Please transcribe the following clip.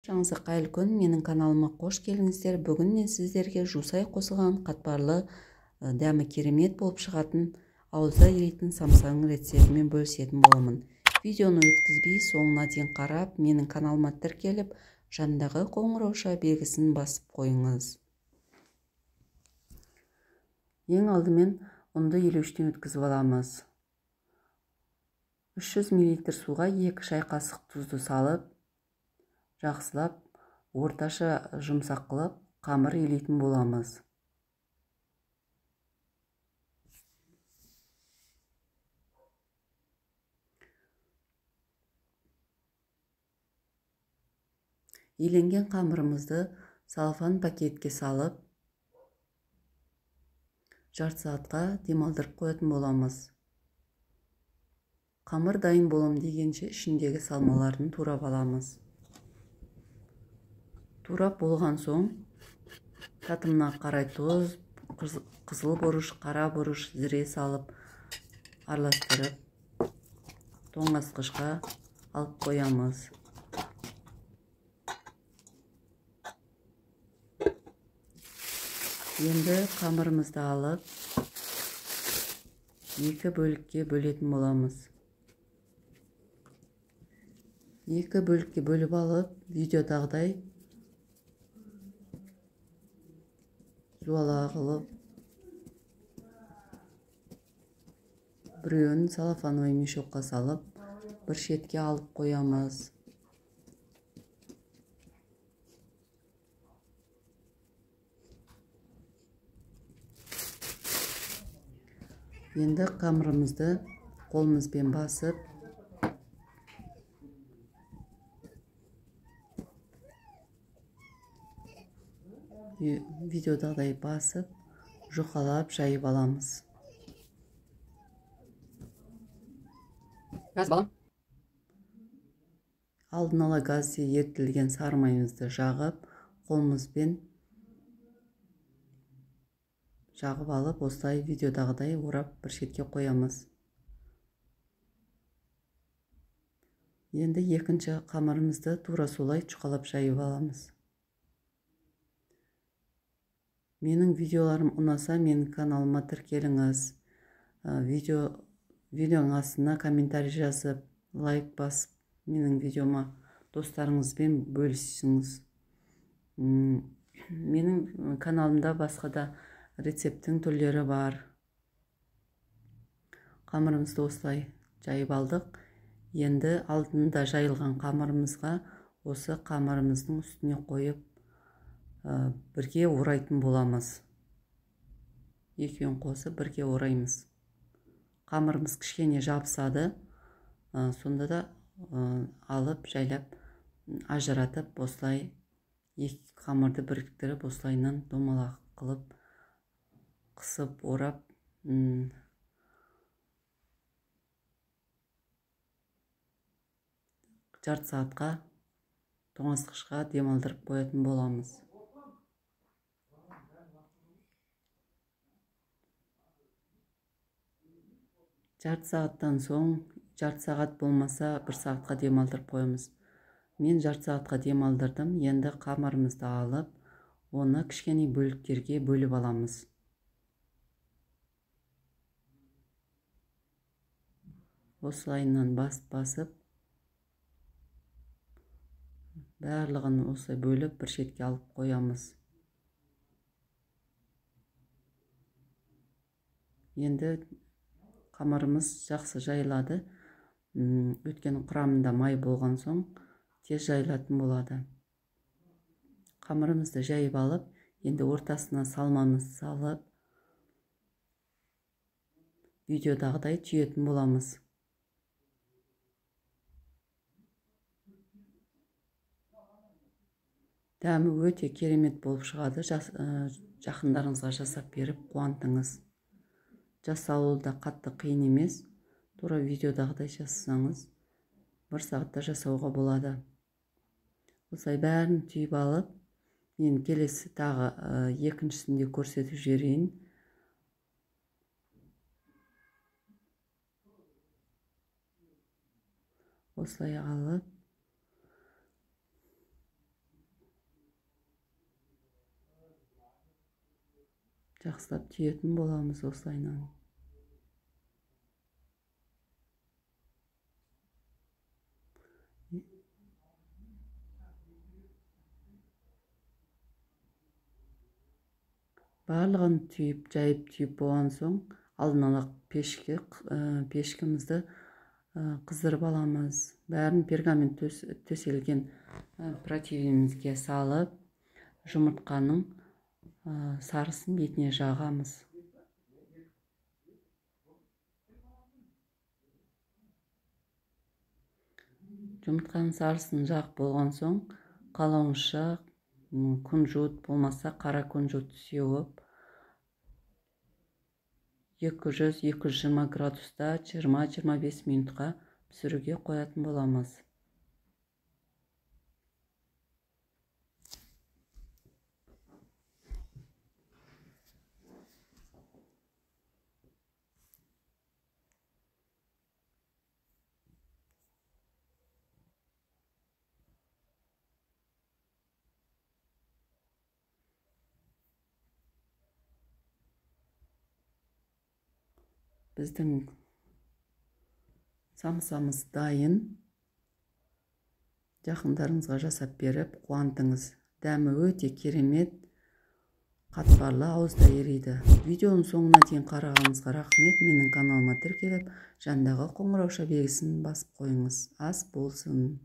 Жаңсы қайырлы күн, менің каналыма қош келіңіздер. Бүгін мен сіздерге жусай қосылған қатпарлы дәмі керемет болып шығатын ауызда еритін самсаның рецептімен бөлісетін боламын. Видеоны өткізбей соңына дейін қарап, менің каналыма тіркеліп, жанындағы қоңырауша белгісін басып қойыңыз. Ең алдымен ұнды елеуіштен өткізіп аламыз. 300 мл суға 2 шай қасық тұзды салып, жақсылап, орташа жұмсақ қылып, қамыр елейтін боламыз. Еленген қамырымызды салфан пакетке салып, жарты сағатқа демалдырып қоятын боламыз. Қамыр дайын болам дегенше ішіндегі салмаларын турап аламыз. Турап болған соң, татымына қарай тұз, қызыл бұрыш, қара бұрыш, зіре салып, араластырып, тоңазытқышқа алып қоямыз. Енді қамырымызды алып, 2 бөлікке бөлетін боламыз. 2 бөлікке бөліп алып, видеодағыдай жуала қылып, біреуін салафановый мешокқа салып, бір шетке алып қоямыз. Енді қамырымызды қолымызбен басып, видеодағыдай басып, жұқалап жайып аламыз. Газ балам. Алдын ала газде ерітілген сары майымызды жағып, қолымызбен жағып алып, осылай видеодағыдай орап бір шетке қоямыз. Енді екінші қамырымызды тура солай жұқалап жайып аламыз. Менің видеоларым ұнаса, менің каналыма тіркеліңіз. Видеоның астына комментарий жазып, лайк басып, менің видеома достарыңызбен бөлісіңіз. Менің каналымда басқа да рецепттің түрлері бар. Қамырымызды осылай жайып алдық. Енді алдында жайылған қамырымызға осы қамырымыздың үстіне қойып, бірге орайтын боламыз. Екеуін қосып бірге ораймыз. Қамырымыз кішкене жабысады, сонда да алып, жайлап, ажыратып, осылай екі қамырды біріктіріп, осылайынан домалақ қылып, қысып, орап, жарты сағатқа тоңазытқышқа демалдырып қоятын боламыз. Жарты сағаттан соң, жарты сағат болмаса 1 сағатқа демалдырып қоямыз. Мен жарты сағатқа демалдырдым. Енді қамырымызды алып, оны кішкене бөліктерге бөліп аламыз. Осылайынан басып, барлығын осылай бөліп бір шетке алып қоямыз. Енді қамырымыз жақсы жайылады. Өткен құрамында май болған соң тез жайылатын болады. Қамырымызды жайып алып, енді ортасына салмамызды салып, видеодағыдай түйетін боламыз. Дәмі өте керемет болып шығады. Жақындарыңызға жасап беріп қуантыңыз. Жасалуы да қатты қиын емес. Тура видеодағыдай жасасаңыз, 1 сағатта жасауға болады. Осылай бәрін түйіп алып, мен келесі тағы екіншісінде көрсетіп жіберейін. Осылай алып, жақсылап түйетін боламыз осылайынан. Барлығын түйіп, жайып түйіп болған соң, алдын ала пешкімізді қыздырып аламыз. Бәрін пергамент төселген противнімізге салып, жұмыртқаның сарысын бетіне жағамыз. Жұмыртқаның сарысын жағып болған соң, қалауынша күнжут болмаса қара күнжут сеуіп 200-220 градуста 20-25 минутқа пісіруге қоятын боламыз. Біздің самсамыз дайын. Жақындарыңызға жасап беріп, қуантыңыз. Дәмі өте керемет, қатпарлы, ауызда ериді. Видеоның соңына дейін қарағаныңызға рахмет. Менің каналыма тіркеліп, жандағы қоңырауша белгісін басып қойыңыз. Ас болсын.